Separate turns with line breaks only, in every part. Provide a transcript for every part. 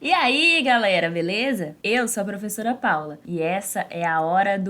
E aí, galera, beleza? Eu sou a professora Paula e essa é a hora do...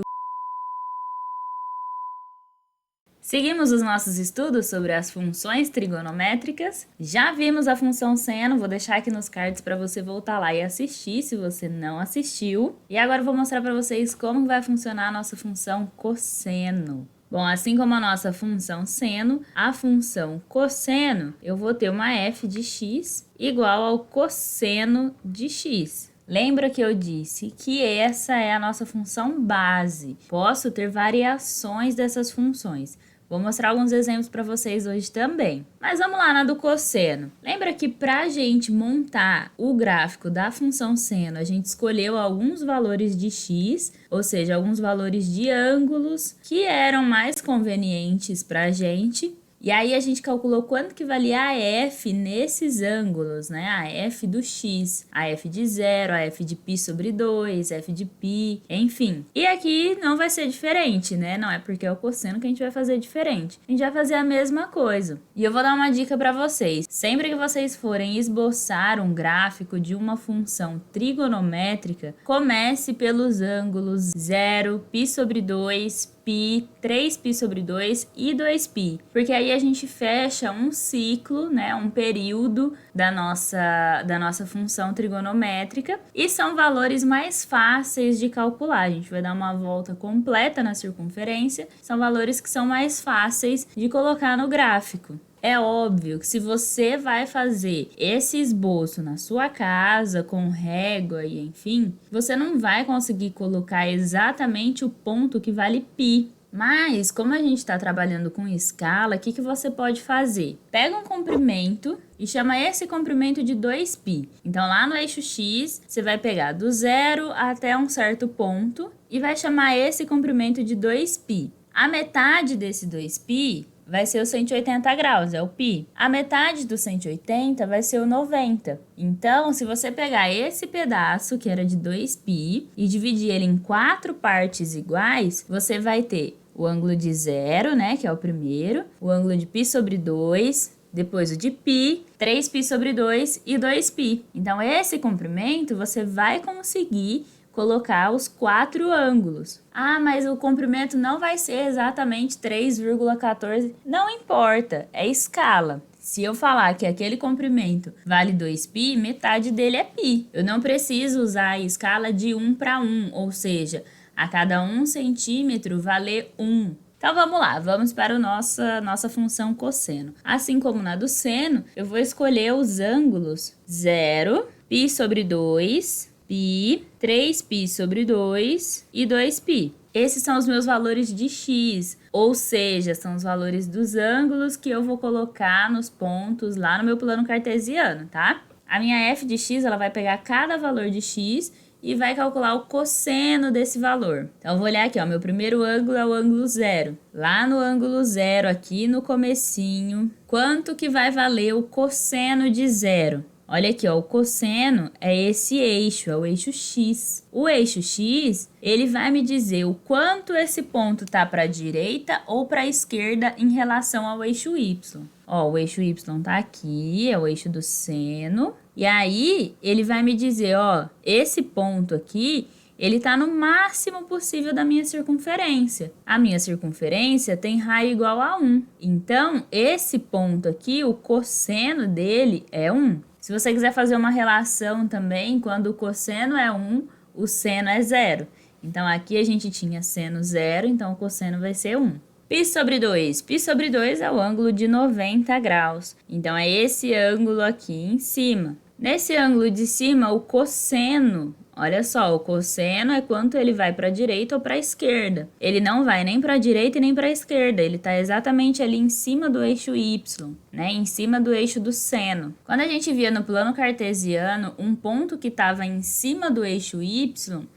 Seguimos os nossos estudos sobre as funções trigonométricas. Já vimos a função seno, vou deixar aqui nos cards para você voltar lá e assistir se você não assistiu. E agora eu vou mostrar para vocês como vai funcionar a nossa função cosseno. Bom, assim como a nossa função seno, a função cosseno, eu vou ter uma f de x igual ao cosseno de x. Lembra que eu disse que essa é a nossa função base. Posso ter variações dessas funções. Vou mostrar alguns exemplos para vocês hoje também. Mas vamos lá na do cosseno. Lembra que para a gente montar o gráfico da função seno, a gente escolheu alguns valores de x, ou seja, alguns valores de ângulos que eram mais convenientes para a gente. E aí a gente calculou quanto que valia a f nesses ângulos, né? A f do x, a f de 0, a f de π sobre 2, f de π, enfim. E aqui não vai ser diferente, né? Não é porque é o cosseno que a gente vai fazer diferente. A gente vai fazer a mesma coisa. E eu vou dar uma dica para vocês. Sempre que vocês forem esboçar um gráfico de uma função trigonométrica, comece pelos ângulos 0, π sobre 2, π, 3π sobre 2 e 2π, porque aí a gente fecha um ciclo, né, um período da nossa função trigonométrica e são valores mais fáceis de calcular. A gente vai dar uma volta completa na circunferência, são valores que são mais fáceis de colocar no gráfico. É óbvio que se você vai fazer esse esboço na sua casa, com régua e enfim, você não vai conseguir colocar exatamente o ponto que vale π. Mas, como a gente está trabalhando com escala, o que você pode fazer? Pega um comprimento e chama esse comprimento de 2π. Então, lá no eixo x, você vai pegar do 0 até um certo ponto e vai chamar esse comprimento de 2π. A metade desse 2π vai ser o 180 graus, é o π. A metade do 180 vai ser o 90. Então, se você pegar esse pedaço, que era de 2π, e dividir ele em 4 partes iguais, você vai ter o ângulo de 0, né, que é o primeiro, o ângulo de π sobre 2, depois o de π, 3π sobre 2 e 2π. Então, esse comprimento você vai conseguir colocar os 4 ângulos. Ah, mas o comprimento não vai ser exatamente 3,14. Não importa, é escala. Se eu falar que aquele comprimento vale 2π, metade dele é π. Eu não preciso usar a escala de 1 para 1, ou seja, a cada 1 centímetro valer 1. Então vamos lá, vamos para a nossa função cosseno. Assim como na do seno, eu vou escolher os ângulos 0, π sobre 2, π, 3π sobre 2 e 2π. Esses são os meus valores de x, ou seja, são os valores dos ângulos que eu vou colocar nos pontos lá no meu plano cartesiano, tá? A minha f de x, ela vai pegar cada valor de x e vai calcular o cosseno desse valor. Então, eu vou olhar aqui, ó, meu primeiro ângulo é o ângulo 0. Lá no ângulo 0, aqui no comecinho, quanto que vai valer o cosseno de 0? Olha aqui, ó, o cosseno é esse eixo, é o eixo x. O eixo x, ele vai me dizer o quanto esse ponto tá para a direita ou para a esquerda em relação ao eixo y. Ó, o eixo y tá aqui, é o eixo do seno. E aí, ele vai me dizer, ó, esse ponto aqui, ele tá no máximo possível da minha circunferência. A minha circunferência tem raio igual a 1. Então, esse ponto aqui, o cosseno dele é 1. Se você quiser fazer uma relação também, quando o cosseno é 1, o seno é 0. Então, aqui a gente tinha seno 0, então o cosseno vai ser 1. Π sobre 2. Π sobre 2 é o ângulo de 90 graus. Então, é esse ângulo aqui em cima. Nesse ângulo de cima, o cosseno, olha só, o cosseno é quanto ele vai para a direita ou para a esquerda. Ele não vai nem para a direita e nem para a esquerda, ele está exatamente ali em cima do eixo y, né? Em cima do eixo do seno. Quando a gente via no plano cartesiano, um ponto que estava em cima do eixo y,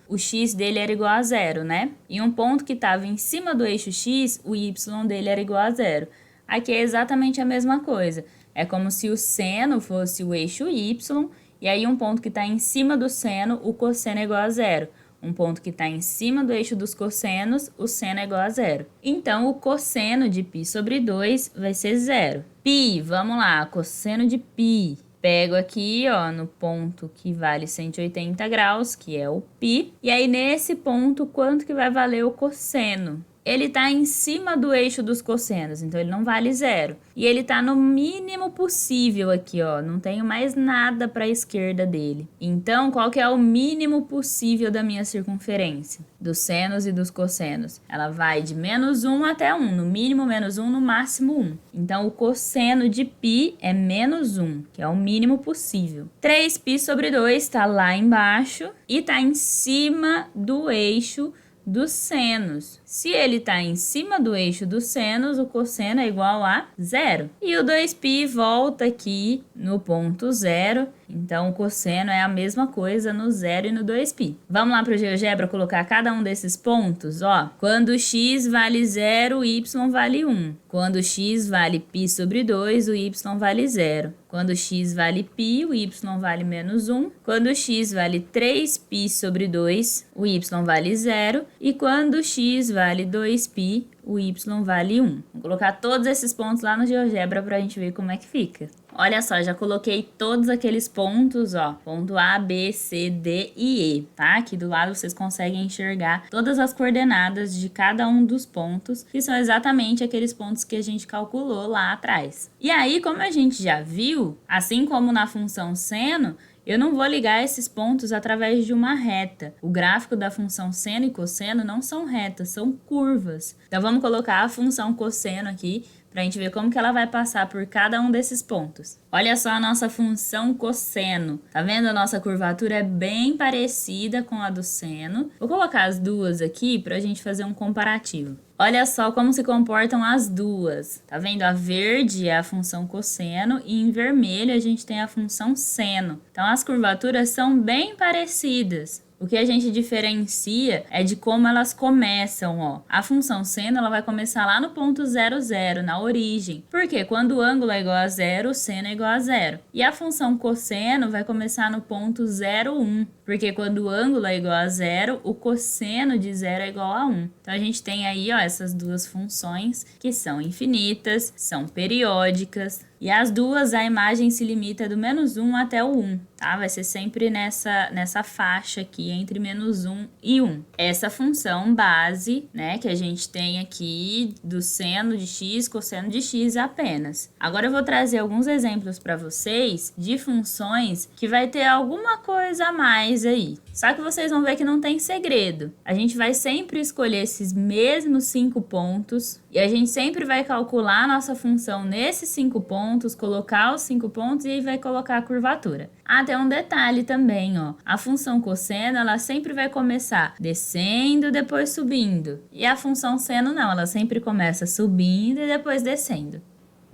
o x dele era igual a 0, né? E um ponto que estava em cima do eixo x, o y dele era igual a 0. Aqui é exatamente a mesma coisa. É como se o seno fosse o eixo y, e aí um ponto que está em cima do seno, o cosseno é igual a 0. Um ponto que está em cima do eixo dos cossenos, o seno é igual a 0. Então, o cosseno de π sobre 2 vai ser 0. Π, vamos lá, cosseno de π. pego aqui, ó, no ponto que vale 180 graus, que é o π. E aí, nesse ponto, quanto que vai valer o cosseno? Ele está em cima do eixo dos cossenos, então ele não vale 0. E ele está no mínimo possível aqui, ó. Não tenho mais nada para a esquerda dele. Então, qual que é o mínimo possível da minha circunferência? Dos senos e dos cossenos. Ela vai de -1 até 1. No mínimo -1, no máximo 1. Então, o cosseno de π é -1, que é o mínimo possível. 3π sobre 2 está lá embaixo e está em cima do eixo dos senos. Se ele está em cima do eixo dos senos, o cosseno é igual a 0. E o 2π volta aqui no ponto 0. Então, o cosseno é a mesma coisa no 0 e no 2π. Vamos lá para o GeoGebra colocar cada um desses pontos, ó. Quando x vale 0, y vale 1. Quando x vale π sobre 2, o y vale 0. Quando x vale π, o y vale -1. Quando x vale 3π sobre 2, o y vale 0. E quando x vale 2π, o y vale 1. Vou colocar todos esses pontos lá no GeoGebra para a gente ver como é que fica. Olha só, já coloquei todos aqueles pontos, ó. Ponto A, B, C, D e E, tá? Aqui do lado vocês conseguem enxergar todas as coordenadas de cada um dos pontos, que são exatamente aqueles pontos que a gente calculou lá atrás. E aí, como a gente já viu, assim como na função seno, eu não vou ligar esses pontos através de uma reta. O gráfico da função seno e cosseno não são retas, são curvas. Então, vamos colocar a função cosseno aqui para a gente ver como que ela vai passar por cada um desses pontos. Olha só a nossa função cosseno. Tá vendo? A nossa curvatura é bem parecida com a do seno. Vou colocar as duas aqui para a gente fazer um comparativo. Olha só como se comportam as duas. Tá vendo? A verde é a função cosseno e em vermelho a gente tem a função seno. Então, as curvaturas são bem parecidas. O que a gente diferencia é de como elas começam, ó. A função seno, ela vai começar lá no ponto 0, 0, na origem. Porque quando o ângulo é igual a 0, o seno é igual a 0. E a função cosseno vai começar no ponto 0, 1. Porque quando o ângulo é igual a 0, o cosseno de 0 é igual a 1. Então, a gente tem aí, ó, essas duas funções que são infinitas, são periódicas. E as duas, a imagem se limita do -1 até o 1, tá? Vai ser sempre nessa faixa aqui, entre -1 e 1. Essa função base, né, que a gente tem aqui do seno de x, cosseno de x apenas. Agora eu vou trazer alguns exemplos para vocês de funções que vai ter alguma coisa a mais aí. Só que vocês vão ver que não tem segredo. A gente vai sempre escolher esses mesmos 5 pontos e a gente sempre vai calcular a nossa função nesses 5 pontos, colocar os 5 pontos e aí vai colocar a curvatura. Ah, tem um detalhe também, ó. A função cosseno, ela sempre vai começar descendo, depois subindo. E a função seno não, ela sempre começa subindo e depois descendo.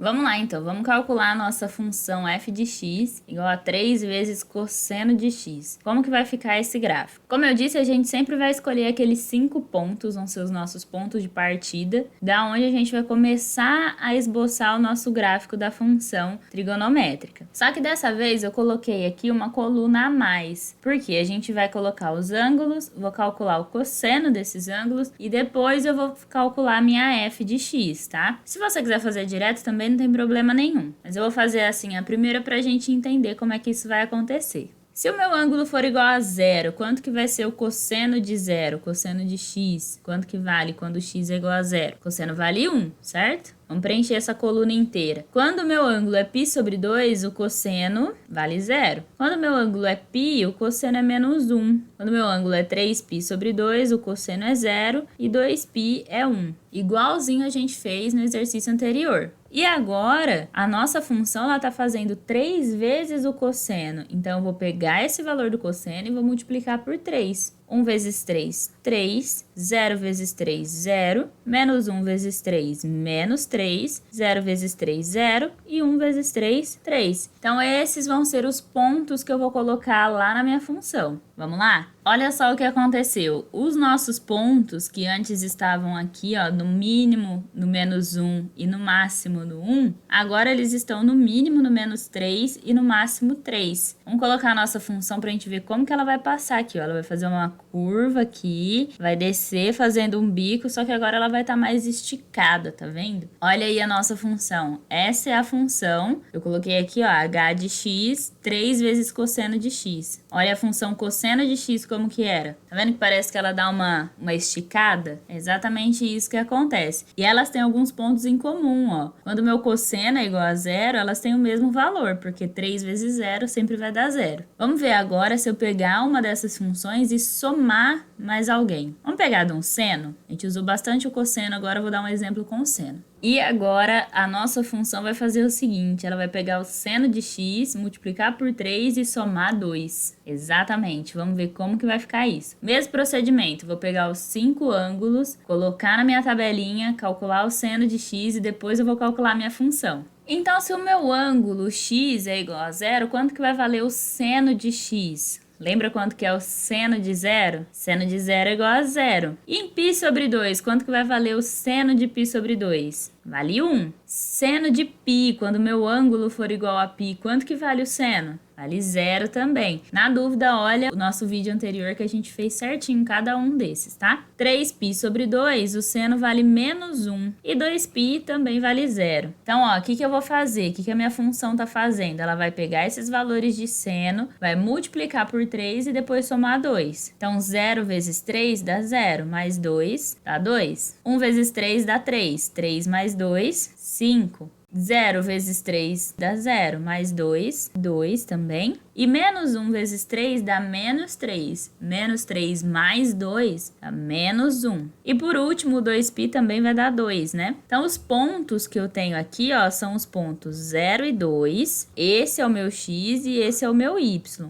Vamos lá, então. Vamos calcular a nossa função f de x igual a 3 vezes cosseno de x. Como que vai ficar esse gráfico? Como eu disse, a gente sempre vai escolher aqueles 5 pontos, vão ser os nossos pontos de partida, da onde a gente vai começar a esboçar o nosso gráfico da função trigonométrica. Só que dessa vez eu coloquei aqui uma coluna a mais, porque a gente vai colocar os ângulos, vou calcular o cosseno desses ângulos e depois eu vou calcular a minha f de x, tá? Se você quiser fazer direto também não tem problema nenhum. Mas eu vou fazer assim a primeira pra gente entender como é que isso vai acontecer. Se o meu ângulo for igual a 0, quanto que vai ser o cosseno de 0? Cosseno de x, quanto que vale quando x é igual a 0? Cosseno vale 1, certo? Vamos preencher essa coluna inteira. Quando o meu ângulo é π sobre 2, o cosseno vale 0. Quando o meu ângulo é π, o cosseno é -1. Quando o meu ângulo é 3π sobre 2, o cosseno é 0 e 2π é 1. Igualzinho a gente fez no exercício anterior. E agora, a nossa função está fazendo 3 vezes o cosseno. Então, eu vou pegar esse valor do cosseno e vou multiplicar por 3. 1 vezes 3, 3. 0 vezes 3, 0. Menos 1 vezes 3, menos 3. 0 vezes 3, 0. E 1 vezes 3, 3. Então, esses vão ser os pontos que eu vou colocar lá na minha função. Vamos lá? Olha só o que aconteceu. Os nossos pontos, que antes estavam aqui, ó, no mínimo no -1 e no máximo no 1, agora eles estão no mínimo no -3 e no máximo 3. Vamos colocar a nossa função para a gente ver como que ela vai passar aqui, ó. Ela vai fazer uma curva aqui, vai descer ser fazendo um bico, só que agora ela vai estar mais esticada, tá vendo? Olha aí a nossa função. Essa é a função. Eu coloquei aqui, ó, h de x, 3 vezes cosseno de x. Olha a função cosseno de x como que era. Tá vendo que parece que ela dá uma esticada? É exatamente isso que acontece. E elas têm alguns pontos em comum, ó. Quando o meu cosseno é igual a zero, elas têm o mesmo valor, porque 3 vezes zero sempre vai dar zero. Vamos ver agora se eu pegar uma dessas funções e somar mais alguém. Vamos pegar de um seno? A gente usou bastante o cosseno, agora eu vou dar um exemplo com o seno. E agora a nossa função vai fazer o seguinte, ela vai pegar o seno de x, multiplicar por 3 e somar 2. Exatamente, vamos ver como que vai ficar isso. Mesmo procedimento, vou pegar os 5 ângulos, colocar na minha tabelinha, calcular o seno de x e depois eu vou calcular a minha função. Então, se o meu ângulo x é igual a zero, quanto que vai valer o seno de x? Lembra quanto que é o seno de zero? Seno de zero é igual a zero. E em π sobre 2, quanto que vai valer o seno de π sobre 2? Vale 1. Seno de π, quando meu ângulo for igual a π, quanto que vale o seno? Vale 0 também. Na dúvida, olha o nosso vídeo anterior que a gente fez certinho cada um desses, tá? 3π sobre 2, o seno vale menos 1. E 2π também vale 0. Então, ó, o que eu vou fazer? O que a minha função tá fazendo? Ela vai pegar esses valores de seno, vai multiplicar por 3 e depois somar 2. Então, 0 vezes 3 dá 0, mais 2 dá 2. 1 vezes 3 dá 3. 3 mais 2, 5. 0 vezes 3 dá 0, mais 2, 2 também. E menos 1 vezes 3 dá menos 3. Menos 3 mais 2 dá menos 1. E por último, o 2π também vai dar 2, né? Então, os pontos que eu tenho aqui, ó, são os pontos 0 e 2. Esse é o meu x e esse é o meu y.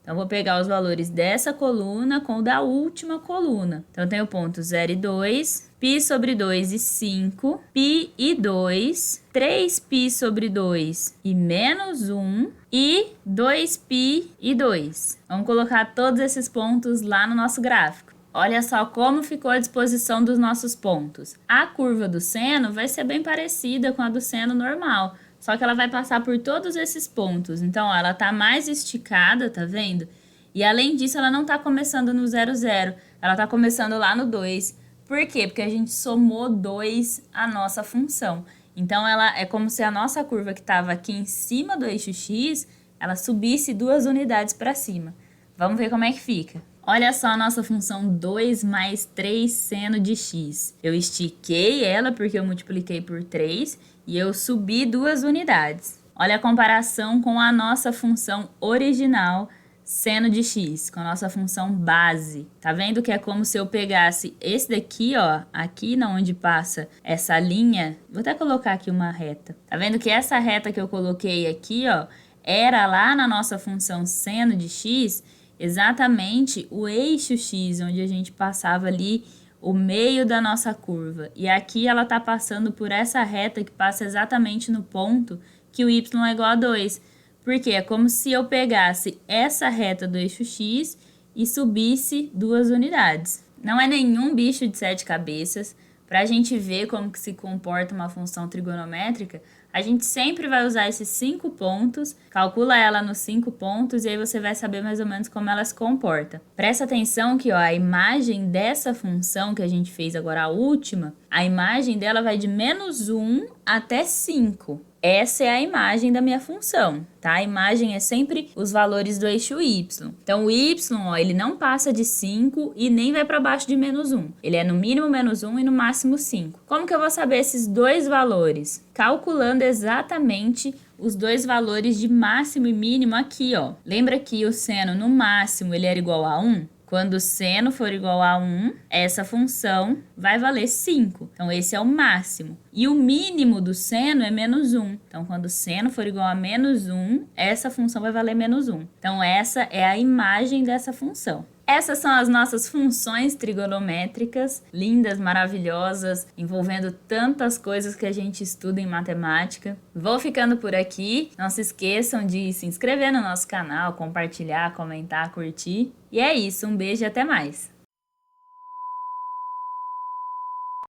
Então, vou pegar os valores dessa coluna com o da última coluna. Então, eu tenho o ponto 0 e 2, π sobre 2 e 5, π e 2, 3π sobre 2 e menos 1 e 2π e 2. Vamos colocar todos esses pontos lá no nosso gráfico. Olha só como ficou a disposição dos nossos pontos. A curva do seno vai ser bem parecida com a do seno normal. Só que ela vai passar por todos esses pontos. Então, ó, ela tá mais esticada, tá vendo? E além disso, ela não tá começando no 0, 0. Ela tá começando lá no 2. Por quê? Porque a gente somou 2 à nossa função. Então, ela é como se a nossa curva que estava aqui em cima do eixo x, ela subisse 2 unidades para cima. Vamos ver como é que fica. Olha só a nossa função 2 mais 3 seno de x. Eu estiquei ela porque eu multipliquei por 3 e eu subi 2 unidades. Olha a comparação com a nossa função original seno de x, com a nossa função base. Tá vendo que é como se eu pegasse esse daqui, ó, aqui na onde passa essa linha. Vou até colocar aqui uma reta. Tá vendo que essa reta que eu coloquei aqui, ó, era lá na nossa função seno de x, exatamente o eixo x, onde a gente passava ali o meio da nossa curva. E aqui ela tá passando por essa reta que passa exatamente no ponto que o y é igual a 2. Porque é como se eu pegasse essa reta do eixo x e subisse 2 unidades. Não é nenhum bicho de 7 cabeças. Para a gente ver como que se comporta uma função trigonométrica, a gente sempre vai usar esses 5 pontos, calcula ela nos 5 pontos e aí você vai saber mais ou menos como ela se comporta. Presta atenção que, ó, a imagem dessa função que a gente fez agora, a última, a imagem dela vai de menos 1 até 5. Essa é a imagem da minha função, tá? A imagem é sempre os valores do eixo y. Então, o y, ó, ele não passa de 5 e nem vai para baixo de menos 1. Ele é no mínimo menos 1 e no máximo 5. Como que eu vou saber esses dois valores? Calculando exatamente os dois valores de máximo e mínimo aqui, ó. Lembra que o seno no máximo ele era igual a 1? Quando o seno for igual a 1, essa função vai valer 5. Então, esse é o máximo. E o mínimo do seno é menos 1. Então, quando o seno for igual a menos 1, essa função vai valer menos 1. Então, essa é a imagem dessa função. Essas são as nossas funções trigonométricas, lindas, maravilhosas, envolvendo tantas coisas que a gente estuda em matemática. Vou ficando por aqui. Não se esqueçam de se inscrever no nosso canal, compartilhar, comentar, curtir. E é isso, um beijo e até mais!